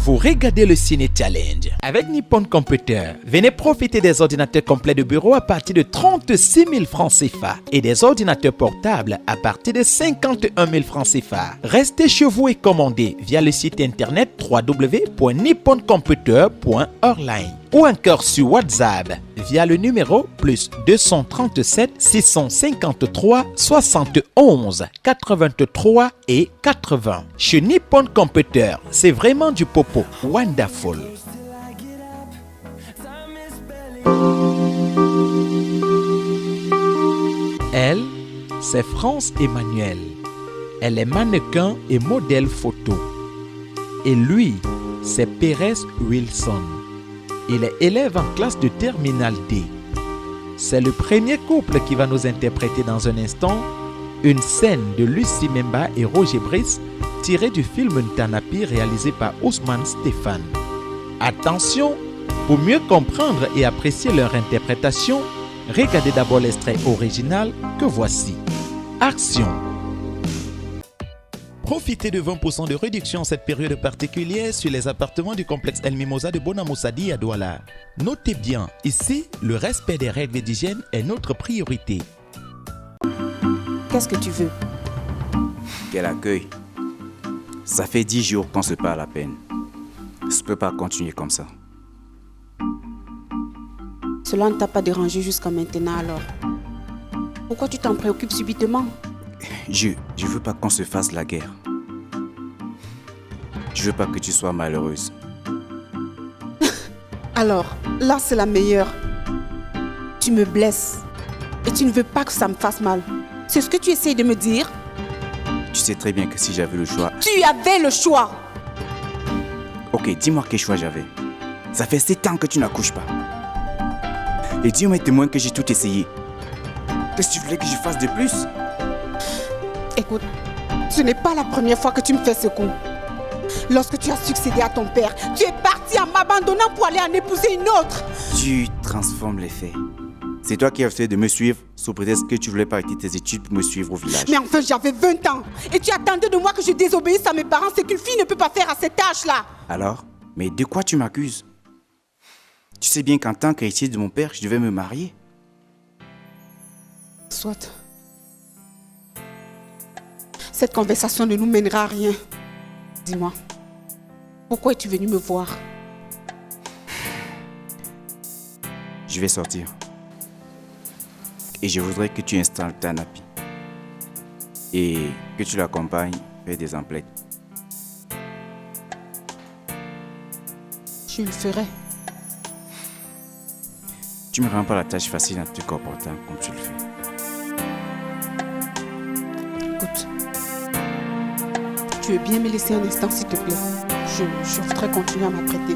Vous regardez le Ciné Challenge. Avec Nippon Computer, venez profiter des ordinateurs complets de bureau à partir de 36 000 francs CFA et des ordinateurs portables à partir de 51 000 francs CFA. Restez chez vous et commandez via le site internet www.nipponcomputer.online ou encore sur WhatsApp via le numéro plus 237 653 71 83 et 80. Chez Nippon Computer, c'est vraiment du popo wonderful. Elle, c'est France Emmanuel. Elle est mannequin et modèle photo. Et lui, c'est Pérez Wilson. Il est élève en classe de terminale D. C'est le premier couple qui va nous interpréter dans un instant une scène de Lucie Memba et Roger Brice tirée du film Ntanapi réalisé par Ousmane Stéphane. Attention, pour mieux comprendre et apprécier leur interprétation, regardez d'abord l'extrait original que voici. Action! Profitez de 20% de réduction en cette période particulière sur les appartements du complexe El Mimosa de Bonamoussadi à Douala. Notez bien, ici, le respect des règles d'hygiène est notre priorité. Qu'est-ce que tu veux? Quel accueil. Ça fait 10 jours qu'on se parle à peine. Je peux pas continuer comme ça. Cela ne t'a pas dérangé jusqu'à maintenant alors. Pourquoi tu t'en préoccupes subitement? Je veux pas qu'on se fasse la guerre. Je veux pas que tu sois malheureuse. Alors, là c'est la meilleure. Tu me blesses et tu ne veux pas que ça me fasse mal. C'est ce que tu essayes de me dire? Tu sais très bien que si j'avais le choix... Tu avais le choix! Ok, dis-moi quel choix j'avais. Ça fait 7 ans que tu n'accouches pas. Et Dieu m'est témoin que j'ai tout essayé. Qu'est-ce que tu voulais que je fasse de plus? Écoute, ce n'est pas la première fois que tu me fais ce coup. Lorsque tu as succédé à ton père, tu es parti en m'abandonnant pour aller en épouser une autre. Tu transformes les faits. C'est toi qui as fait de me suivre sous prétexte que tu voulais pas arrêter tes études pour me suivre au village. Mais enfin, j'avais 20 ans. Et tu attendais de moi que je désobéisse à mes parents. C'est qu'une fille ne peut pas faire à cet âge-là. Alors? Mais de quoi tu m'accuses? Tu sais bien qu'en tant qu'héritier de mon père, je devais me marier. Soit. Cette conversation ne nous mènera à rien. Dis-moi, pourquoi es-tu venu me voir? Je vais sortir. Et je voudrais que tu installes Ntanapi. Et que tu l'accompagnes vers des emplettes. Je le ferai. Tu me rends pas la tâche facile en te comportant comme tu le fais. Écoute, tu veux bien me laisser un instant s'il te plaît? Je voudrais continuer à m'apprêter.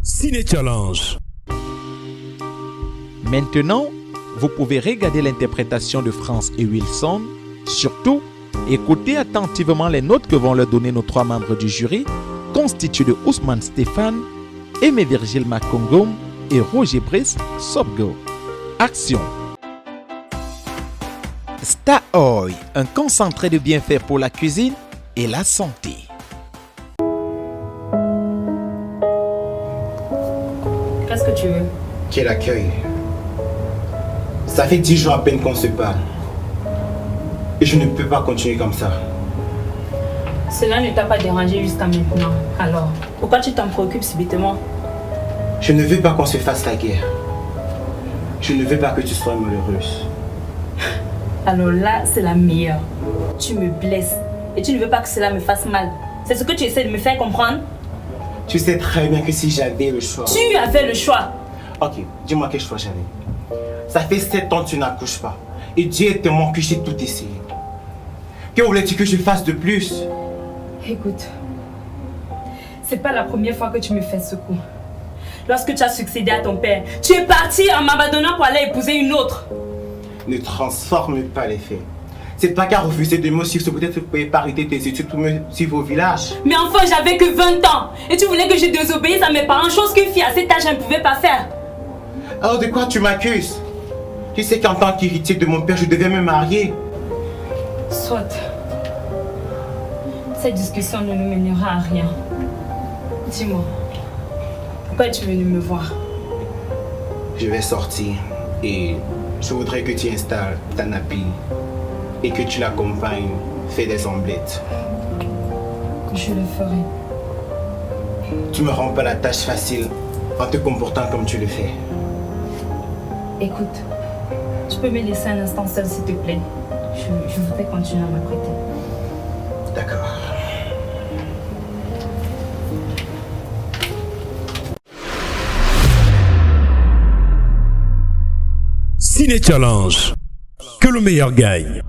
Ciné Challenge. Maintenant, vous pouvez regarder l'interprétation de France et Wilson. Surtout, écoutez attentivement les notes que vont leur donner nos 3 membres du jury, constitués de Ousmane Stéphane, Aimé Virgile Makongom et Roger Brice Sobgo. Action! Star Oil, un concentré de bienfaits pour la cuisine et la santé. Qu'est-ce que tu veux? Quel accueil. Ça fait 10 jours à peine qu'on se parle. Et je ne peux pas continuer comme ça. Cela ne t'a pas dérangé jusqu'à maintenant. Alors, pourquoi tu t'en préoccupes subitement? Je ne veux pas qu'on se fasse la guerre. Je ne veux pas que tu sois malheureuse. Alors là, c'est la meilleure. Tu me blesses et tu ne veux pas que cela me fasse mal. C'est ce que tu essaies de me faire comprendre? Tu sais très bien que si j'avais le choix... Tu avais le choix. Ok, dis-moi quel choix j'avais. Ça fait 7 ans que tu n'accouches pas. Et Dieu est témoin que j'ai tout essayé. Que voulais-tu que je fasse de plus? Écoute, c'est pas la première fois que tu me fais ce coup. Lorsque tu as succédé à ton père, tu es parti en m'abandonnant pour aller épouser une autre. Ne transforme pas les faits. C'est toi qui as refusé de me suivre, peut-être pour arrêter tes études pour me suivre au village. Mais enfin, j'avais que 20 ans. Et tu voulais que je désobéisse à mes parents, chose qu'une fille à cet âge ne pouvait pas faire. Alors de quoi tu m'accuses? Tu sais qu'en tant qu'héritier de mon père, je devais me marier. Soit. Cette discussion ne nous mènera à rien. Dis-moi, pourquoi es-tu venu me voir? Je vais sortir et je voudrais que tu installes ta napie et que tu l'accompagnes, fais des omelettes. Je le ferai. Tu me rends pas la tâche facile en te comportant comme tu le fais. Écoute, tu peux me laisser un instant seul s'il te plaît. Je voudrais continuer à m'apprêter. D'accord. Ciné Challenge. Que le meilleur gagne.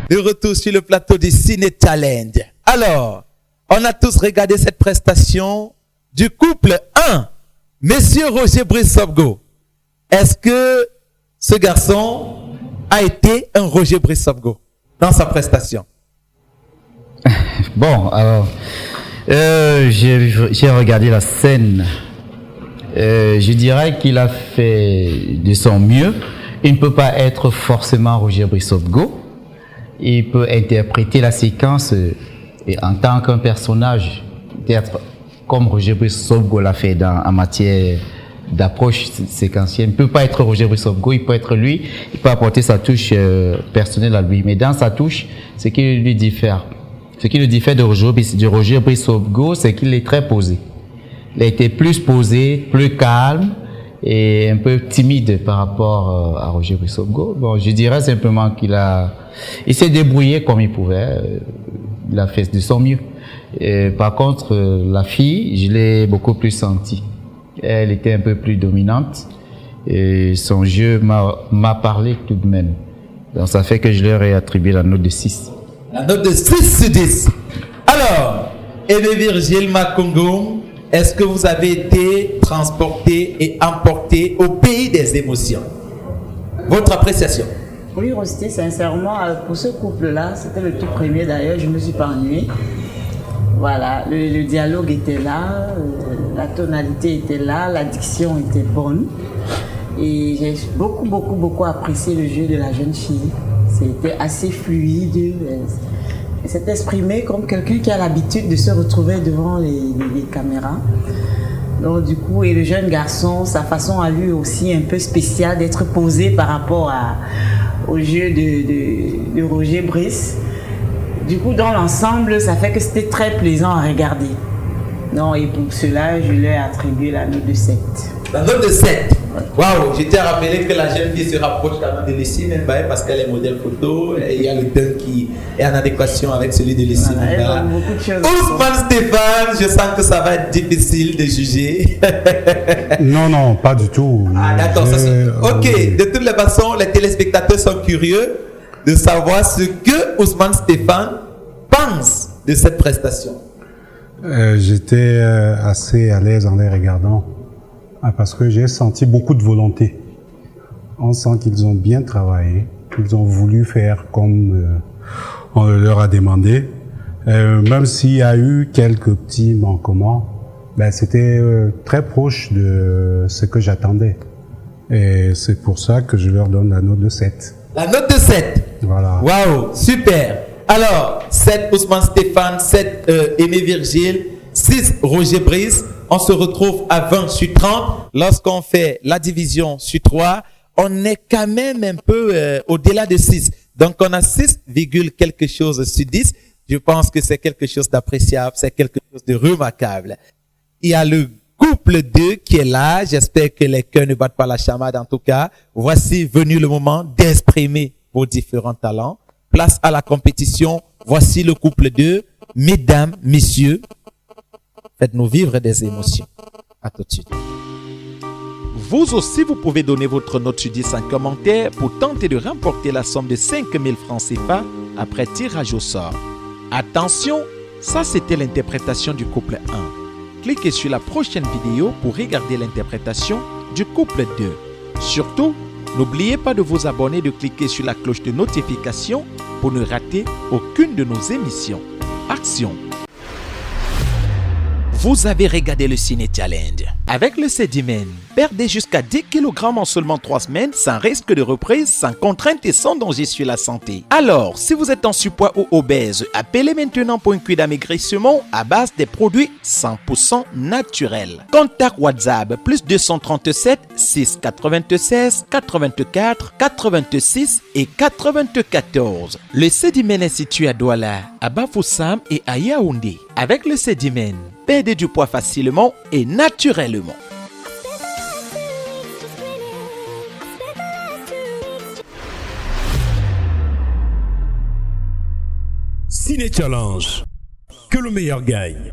De retour sur le plateau du Ciné Challenge. Alors, on a tous regardé cette prestation du couple 1, Monsieur Roger Brice-Sobgo. Est-ce que ce garçon a été un Roger Brice-Sobgo dans sa prestation? Bon, alors, j'ai regardé la scène. Je dirais qu'il a fait de son mieux. Il ne peut pas être forcément Roger Brice-Sobgo. Il peut interpréter la séquence en tant qu'un personnage, peut-être comme Roger Brice-Sobgo l'a fait en matière d'approche séquentielle. Il ne peut pas être Roger Brice-Sobgo, il peut être lui, il peut apporter sa touche personnelle à lui. Mais dans sa touche, ce qui lui diffère de Roger Brice-Sobgo, c'est qu'il est très posé. Il a été plus posé, plus calme et un peu timide par rapport à Roger Brice-Sobgo. Bon, je dirais simplement il s'est débrouillé comme il pouvait. Il a fait de son mieux. Par contre, la fille, je l'ai beaucoup plus sentie. Elle était un peu plus dominante et son jeu m'a parlé tout de même. Donc ça fait que je leur ai attribué la note de 6. La note de 6 sur 10. Alors, Aimé Virgile Makongo, est-ce que vous avez été transporté et emporté au pays des émotions? Votre appréciation? Oui, Rosté, sincèrement, pour ce couple-là, c'était le tout premier d'ailleurs, je ne me suis pas ennuyée. Voilà, le dialogue était là, la tonalité était là, la diction était bonne. Et j'ai beaucoup apprécié le jeu de la jeune fille. C'était assez fluide. Elle s'est exprimée comme quelqu'un qui a l'habitude de se retrouver devant les caméras. Donc du coup, et le jeune garçon, sa façon à lui aussi un peu spéciale d'être posé par rapport au jeu de Roger Brice. Du coup, dans l'ensemble, ça fait que c'était très plaisant à regarder. Non, et pour cela, je lui ai attribué la note de 7. La note de 7. Waouh, je t'ai rappelé que la jeune fille se rapproche quand même de Lucie Memba parce qu'elle est modèle photo et il y a le teint qui est en adéquation avec celui de Lucie Memba. Ousmane Stéphane, je sens que ça va être difficile de juger. Non, pas du tout. Ah d'accord, ok, de toutes les façons, les téléspectateurs sont curieux de savoir ce que Ousmane Stéphane pense de cette prestation. J'étais assez à l'aise en les regardant parce que j'ai senti beaucoup de volonté. On sent qu'ils ont bien travaillé, qu'ils ont voulu faire comme on leur a demandé. Même s'il y a eu quelques petits manquements, c'était très proche de ce que j'attendais. Et c'est pour ça que je leur donne la note de 7. La note de 7. Voilà. Waouh, super. Alors, 7 Ousmane Stéphane, 7 Aimé Virgile, 6 Roger Brice. On se retrouve à 20 sur 30. Lorsqu'on fait la division sur 3, on est quand même un peu au-delà de 6. Donc, on a 6, quelque chose sur 10. Je pense que c'est quelque chose d'appréciable, c'est quelque chose de remarquable. Il y a le couple 2 qui est là. J'espère que les cœurs ne battent pas la chamade en tout cas. Voici venu le moment d'exprimer vos différents talents. Place à la compétition. Voici le couple 2. Mesdames, messieurs, faites-nous vivre des émotions. À tout de suite. Vous aussi, vous pouvez donner votre note sur 10 en commentaire pour tenter de remporter la somme de 5000 francs CFA après tirage au sort. Attention, ça c'était l'interprétation du couple 1. Cliquez sur la prochaine vidéo pour regarder l'interprétation du couple 2. Surtout, N'oubliez pas de vous abonner et de cliquer sur la cloche de notification pour ne rater aucune de nos émissions. Action! Vous avez regardé le Ciné Challenge. Avec le Sedimen, perdez jusqu'à 10 kg en seulement 3 semaines sans risque de reprise, sans contrainte et sans danger sur la santé. Alors, si vous êtes en surpoids ou obèse, appelez maintenant pour un cuit d'amaigrissement à base des produits 100% naturels. Contact WhatsApp plus 237 696 84 86 et 94. Le Sedimen est situé à Douala, à Bafoussam et à Yaoundé. Avec le Sedimen, perdez du poids facilement et naturellement. Ciné Challenge. Que le meilleur gagne.